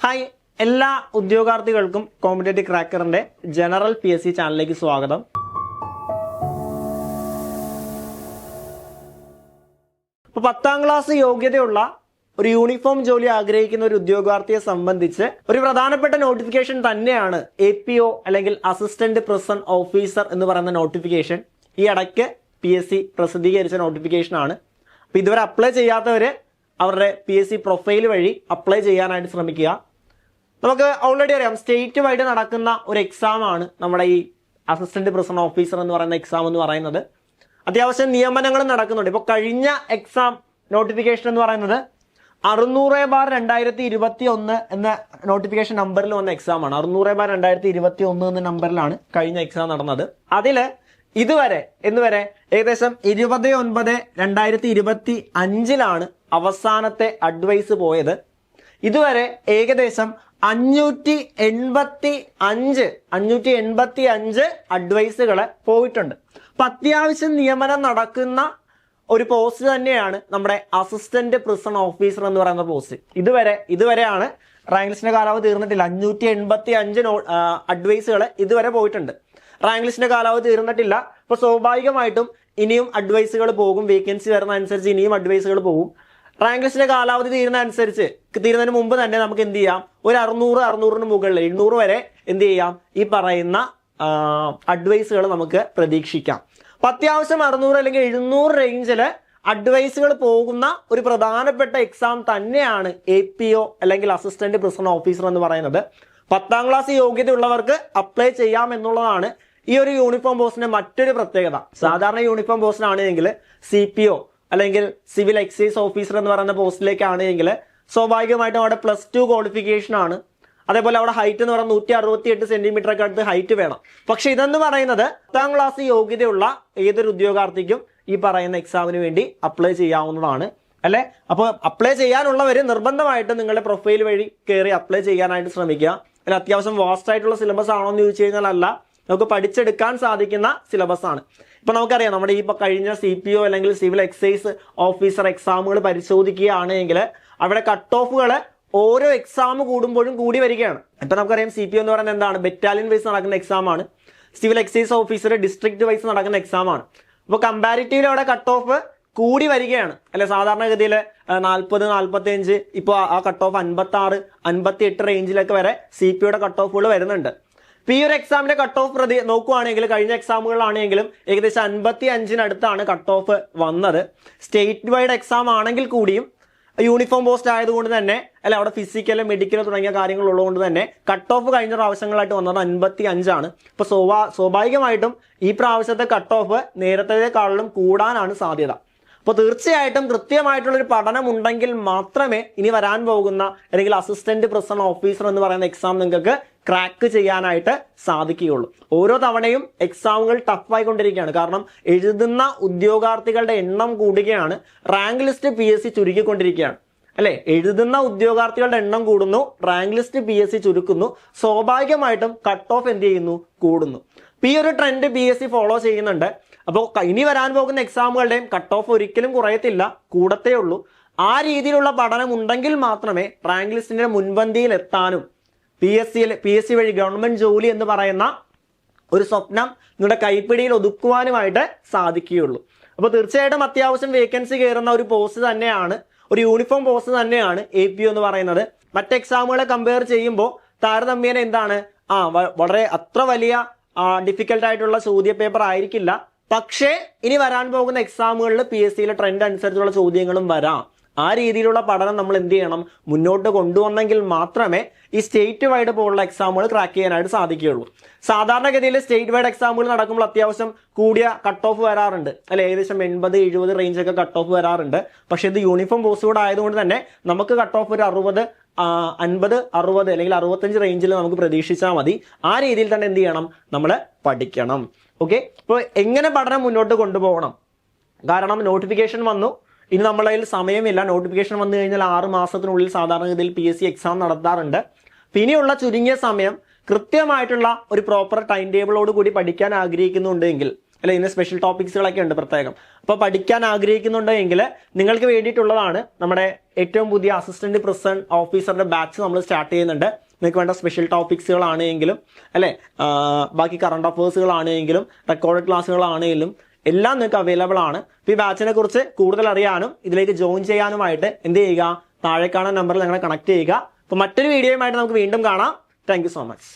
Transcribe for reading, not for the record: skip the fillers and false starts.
Hi, എല്ലാ ഉദ്യോഗാർത്ഥികൾക്കും competitive ക്രാക്കറിന്റെ general PSC ചാനലിലേക്ക് സ്വാഗതം. ഇപ്പോൾ 10ാം ക്ലാസ് യോഗ്യതയുള്ള ഒരു യൂണിഫോം ജോലി ആഗ്രഹിക്കുന്ന ഒരു ഉദ്യോഗാർത്ഥിയെ സംബന്ധിച്ച് ഒരു പ്രധാനപ്പെട്ട നോട്ടിഫിക്കേഷൻ തന്നെയാണ് APO അല്ലെങ്കിൽ അസിസ്റ്റന്റ് പ്രസന്റ് ഓഫീസർ എന്ന് പറയുന്ന നോട്ടിഫിക്കേഷൻ. ഈ ഇടയ്ക്ക് PSC പ്രസിദ്ധീകരിച്ച നോട്ടിഫിക്കേഷനാണ്. അപ്പോൾ ഇതുവരെ അപ്ലൈ ചെയ്യാത്തവര് അവരുടെ PSC പ്രൊഫൈൽ വഴി അപ്ലൈ ചെയ്യാനായിട്ട് ശ്രമിക്കുക. നമുക്ക് ഓൾറെഡി അറിയാം, സ്റ്റേറ്റ് വൈഡ് നടക്കുന്ന ഒരു എക്സാം ആണ് നമ്മുടെ ഈ അസിസ്റ്റന്റ് പ്രസന്റ് ഓഫീസർ എന്ന് പറയുന്ന എക്സാം എന്ന് പറയുന്നത്. അത്യാവശ്യം നിയമനങ്ങൾ നടക്കുന്നുണ്ട്. ഇപ്പോൾ കഴിഞ്ഞ എക്സാം നോട്ടിഫിക്കേഷൻ എന്ന് പറയുന്നത് 600/2021 എന്ന നോട്ടിഫിക്കേഷൻ നമ്പറിൽ വന്ന എക്സാം ആണ്. 600/2021 എന്ന നമ്പറിലാണ് കഴിഞ്ഞ എക്സാം നടന്നത്. അതില് ഇതുവരെ ഏകദേശം 20/9/2025 അവസാനത്തെ അഡ്വൈസ് പോയത്. ഇതുവരെ ഏകദേശം 585 അഡ്വൈസുകൾ പോയിട്ടുണ്ട്. അപ്പൊ അത്യാവശ്യം നിയമനം നടക്കുന്ന ഒരു പോസ്റ്റ് തന്നെയാണ് നമ്മുടെ അസിസ്റ്റന്റ് പ്രിസൺ ഓഫീസർ എന്ന് പറയുന്ന പോസ്റ്റ്. ഇതുവരെയാണ് റാങ്ക് ലിസ്റ്റിന്റെ കാലാവധി തീർന്നിട്ടില്ല. 585 അഡ്വൈസുകൾ ഇതുവരെ പോയിട്ടുണ്ട്. റാങ്ക് ലിസ്റ്റിന്റെ കാലാവധി തീർന്നിട്ടില്ല. അപ്പൊ സ്വാഭാവികമായിട്ടും ഇനിയും അഡ്വൈസുകൾ പോകും. വേക്കൻസി വരുന്ന അനുസരിച്ച് ഇനിയും അഡ്വൈസുകൾ പോകും. റാങ്ക് ലിസ്റ്റിന്റെ കാലാവധി തീരുന്നതിന് മുമ്പ് തന്നെ നമുക്ക് എന്ത് ചെയ്യാം, ഒരു 600 മുകളിൽ 700 വരെ എന്ത് ചെയ്യാം, ഈ പറയുന്ന അഡ്വൈസുകൾ നമുക്ക് പ്രതീക്ഷിക്കാം. അപ്പൊ അത്യാവശ്യം 600 അല്ലെങ്കിൽ 700 റേഞ്ചില് അഡ്വൈസുകൾ പോകുന്ന ഒരു പ്രധാനപ്പെട്ട എക്സാം തന്നെയാണ് APO അല്ലെങ്കിൽ അസിസ്റ്റന്റ് പ്രസന്റ് ഓഫീസർ എന്ന് പറയുന്നത്. 10ാം ക്ലാസ് യോഗ്യതയുള്ളവർക്ക് അപ്ലൈ ചെയ്യാം എന്നുള്ളതാണ് ഈ ഒരു യൂണിഫോം പോസ്റ്റിന്റെ മറ്റൊരു പ്രത്യേകത. സാധാരണ യൂണിഫോം പോസ്റ്റിനാണെങ്കിൽ CPO അല്ലെങ്കിൽ സിവിൽ എക്സൈസ് ഓഫീസർ എന്ന് പറയുന്ന പോസ്റ്റിലേക്കാണെങ്കിൽ സ്വാഭാവികമായിട്ടും അവിടെ +2 ക്വാളിഫിക്കേഷൻ ആണ്. അതേപോലെ അവിടെ ഹൈറ്റ് എന്ന് പറയുന്നത് 168 സെന്റിമീറ്റർ ഒക്കെ അടുത്ത് ഹൈറ്റ് വേണം. പക്ഷെ ഇതെന്ന് പറയുന്നത് 10ാം ക്ലാസ് യോഗ്യതയുള്ള ഏതൊരു ഉദ്യോഗാർത്ഥിക്കും ഈ പറയുന്ന എക്സാമിന് വേണ്ടി അപ്ലൈ ചെയ്യാവുന്നതാണ് അല്ലെ. അപ്പോൾ അപ്ലൈ ചെയ്യാനുള്ളവര് നിർബന്ധമായിട്ട് നിങ്ങളുടെ പ്രൊഫൈൽ വഴി കയറി അപ്ലൈ ചെയ്യാനായിട്ട് ശ്രമിക്കുക. അല്ല, അത്യാവശ്യം വാസ്റ്റ് ആയിട്ടുള്ള സിലബസ് ആണോ എന്ന് ചോദിച്ചു കഴിഞ്ഞാൽ അല്ല, നമുക്ക് പഠിച്ചെടുക്കാൻ സാധിക്കുന്ന സിലബസ് ആണ്. ഇപ്പൊ നമുക്കറിയാം, നമ്മുടെ ഈ കഴിഞ്ഞ CPO അല്ലെങ്കിൽ സിവിൽ എക്സൈസ് ഓഫീസർ എക്സാമുകൾ പരിശോധിക്കുകയാണെങ്കിൽ അവിടെ കട്ട് ഓഫുകൾ ഓരോ എക്സാം കൂടുമ്പോഴും കൂടി വരികയാണ്. ഇപ്പൊ നമുക്കറിയാം CPO എന്ന് പറയുന്നത് എന്താണ്, ബറ്റാലിയൻ വൈസ് നടക്കുന്ന എക്സാം ആണ്. Civil excise officer district vice നടക്കുന്ന എക്സാം ആണ്. അപ്പോൾ കമ്പാരിറ്റീവ്ലി അവിടെ കട്ട് ഓഫ് കൂടി വരികയാണ് അല്ലെ. സാധാരണഗതിയിൽ 40-45, ഇപ്പോൾ ആ കട്ട് ഓഫ് 56-58 റേഞ്ചിലൊക്കെ വരെ CPOയുടെ കട്ട് ഓഫുകൾ വരുന്നുണ്ട്. ഇപ്പൊ ഈ ഒരു എക്സാമിന്റെ കട്ട് ഓഫ് നോക്കുവാണെങ്കിൽ കഴിഞ്ഞ എക്സാമുകളാണെങ്കിലും ഏകദേശം 55-അടുത്താണ് കട്ട് ഓഫ് വന്നത്. സ്റ്റേറ്റ് വൈഡ് എക്സാം ആണെങ്കിൽ കൂടിയും യൂണിഫോം പോസ്റ്റ് ആയതുകൊണ്ട് തന്നെ അല്ലെ, അവിടെ ഫിസിക്കൽ മെഡിക്കൽ തുടങ്ങിയ കാര്യങ്ങൾ ഉള്ളതുകൊണ്ട് തന്നെ കട്ട് ഓഫ് കഴിഞ്ഞ പ്രാവശ്യങ്ങളായിട്ട് വന്നത് 55 ആണ്. ഇപ്പൊ സ്വാഭാവികമായിട്ടും ഈ പ്രാവശ്യത്തെ കട്ട് ഓഫ് നേരത്തേക്കാളും കൂടാനാണ് സാധ്യത. അപ്പോൾ തീർച്ചയായിട്ടും കൃത്യമായിട്ടുള്ളൊരു പഠനം ഉണ്ടെങ്കിൽ മാത്രമേ ഇനി വരാൻ പോകുന്ന അല്ലെങ്കിൽ അസിസ്റ്റന്റ് പ്രസന്റ് ഓഫീസർ എന്ന് പറയുന്ന എക്സാം നിങ്ങൾക്ക് ക്രാക്ക് ചെയ്യാനായിട്ട് സാധിക്കുകയുള്ളൂ. ഓരോ തവണയും എക്സാമുകൾ ടഫായിക്കൊണ്ടിരിക്കുകയാണ്. കാരണം എഴുതുന്ന ഉദ്യോഗാർത്ഥികളുടെ എണ്ണം കൂടുകയാണ്. റാങ്ക് ലിസ്റ്റ് PSC ചുരുക്കിക്കൊണ്ടിരിക്കുകയാണ് അല്ലെ. എഴുതുന്ന ഉദ്യോഗാർത്ഥികളുടെ എണ്ണം കൂടുന്നു, റാങ്ക് ലിസ്റ്റ് PSC ചുരുക്കുന്നു. സ്വാഭാവികമായിട്ടും കട്ട് ഓഫ് എന്ത് ചെയ്യുന്നു, കൂടുന്നു. ഈ ഒരു ട്രെൻഡ് PSC ഫോളോ ചെയ്യുന്നുണ്ട്. അപ്പോൾ ഇനി വരാൻ പോകുന്ന എക്സാമുകളുടെയും കട്ട് ഓഫ് ഒരിക്കലും കുറയത്തില്ല, കൂടത്തേ ഉള്ളൂ. ആ രീതിയിലുള്ള പഠനം ഉണ്ടെങ്കിൽ മാത്രമേ റാങ്ക് ലിസ്റ്റിന്റെ മുൻപന്തിയിൽ എത്താനും PSC വഴി ഗവൺമെന്റ് ജോലി എന്ന് പറയുന്ന ഒരു സ്വപ്നം നിങ്ങളുടെ കൈപ്പിടിയിൽ ഒതുക്കുവാനുമായിട്ട് സാധിക്കുകയുള്ളൂ. അപ്പോൾ തീർച്ചയായിട്ടും അത്യാവശ്യം വേക്കൻസി കയറുന്ന ഒരു പോസ്റ്റ് തന്നെയാണ്, ഒരു യൂണിഫോം പോസ്റ്റ് തന്നെയാണ് APO എന്ന് പറയുന്നത്. മറ്റ് എക്സാമുകളെ കമ്പയർ ചെയ്യുമ്പോൾ താരതമ്യേന എന്താണ്, വളരെ അത്ര വലിയ ഡിഫിക്കൽട്ട് ആയിട്ടുള്ള ചോദ്യ പേപ്പർ ആയിരിക്കില്ല. പക്ഷേ ഇനി വരാൻ പോകുന്ന എക്സാമുകളിൽ PSCയിലെ ട്രെൻഡ് അനുസരിച്ചുള്ള ചോദ്യങ്ങളും വരാം. ആ രീതിയിലുള്ള പഠനം നമ്മൾ എന്ത് ചെയ്യണം, മുന്നോട്ട് കൊണ്ടുവന്നെങ്കിൽ മാത്രമേ ഈ സ്റ്റേറ്റ് വൈഡ് പോലുള്ള എക്സാമുകൾ ക്രാക്ക് ചെയ്യാനായിട്ട് സാധിക്കുകയുള്ളൂ. സാധാരണഗതിയിൽ സ്റ്റേറ്റ് വൈഡ് എക്സാമുകൾ നടക്കുമ്പോൾ അത്യാവശ്യം കൂടിയ കട്ട് ഓഫ് വരാറുണ്ട് അല്ലെ. ഏകദേശം 80-70 റേഞ്ചൊക്കെ കട്ട് ഓഫ് വരാറുണ്ട്. പക്ഷെ ഇത് യൂണിഫോം പോസ്റ്റ് കൂടെ ആയതുകൊണ്ട് തന്നെ നമുക്ക് കട്ട് ഓഫ് ഒരു 50, 60 അല്ലെങ്കിൽ 65 റേഞ്ചിൽ നമുക്ക് പ്രതീക്ഷിച്ചാൽ മതി. ആ രീതിയിൽ തന്നെ എന്ത് ചെയ്യണം, നമ്മൾ പഠിക്കണം. ഓക്കെ, അപ്പോൾ എങ്ങനെ പഠനം മുന്നോട്ട് കൊണ്ടുപോകണം? കാരണം നോട്ടിഫിക്കേഷൻ വന്നു, ഇനി നമ്മളെ കയ്യിൽ സമയമില്ല. നോട്ടിഫിക്കേഷൻ വന്നു കഴിഞ്ഞാൽ 6 മാസത്തിനുള്ളിൽ സാധാരണഗതിയിൽ PSC എക്സാം നടത്താറുണ്ട്. ഇനിയുള്ള ചുരുങ്ങിയ സമയം കൃത്യമായിട്ടുള്ള ഒരു പ്രോപ്പർ ടൈം ടേബിളോട് കൂടി പഠിക്കാൻ ആഗ്രഹിക്കുന്നുണ്ടെങ്കിൽ അല്ലെ, ഇതിന് സ്പെഷ്യൽ ടോപ്പിക്സുകളൊക്കെ ഉണ്ട് പ്രത്യേകം. അപ്പോൾ പഠിക്കാൻ ആഗ്രഹിക്കുന്നുണ്ടെങ്കിൽ നിങ്ങൾക്ക് വേണ്ടിയിട്ടുള്ളതാണ് നമ്മുടെ ഏറ്റവും പുതിയ അസിസ്റ്റന്റ് പ്രിസൺ ഓഫീസറുടെ ബാച്ച് നമ്മൾ സ്റ്റാർട്ട് ചെയ്യുന്നുണ്ട്. നിങ്ങൾക്ക് വേണ്ട സ്പെഷ്യൽ ടോപ്പിക്സുകളാണെങ്കിലും അല്ലേ, ബാക്കി കറണ്ട് അഫേഴ്സുകളാണെങ്കിലും റെക്കോർഡഡ് ക്ലാസ്സുകളാണെങ്കിലും എല്ലാം നിങ്ങൾക്ക് അവൈലബിൾ ആണ്. അപ്പോൾ ഈ ബാച്ചിനെ കുറിച്ച് കൂടുതൽ അറിയാനും ഇതിലേക്ക് ജോയിൻ ചെയ്യാനുമായിട്ട് എന്ത് ചെയ്യുക, താഴെ കാണുന്ന നമ്പറിൽ ഞങ്ങളെ കണക്ട് ചെയ്യുക. അപ്പോൾ മറ്റൊരു വീഡിയോയുമായിട്ട് നമുക്ക് വീണ്ടും കാണാം. Thank you so much.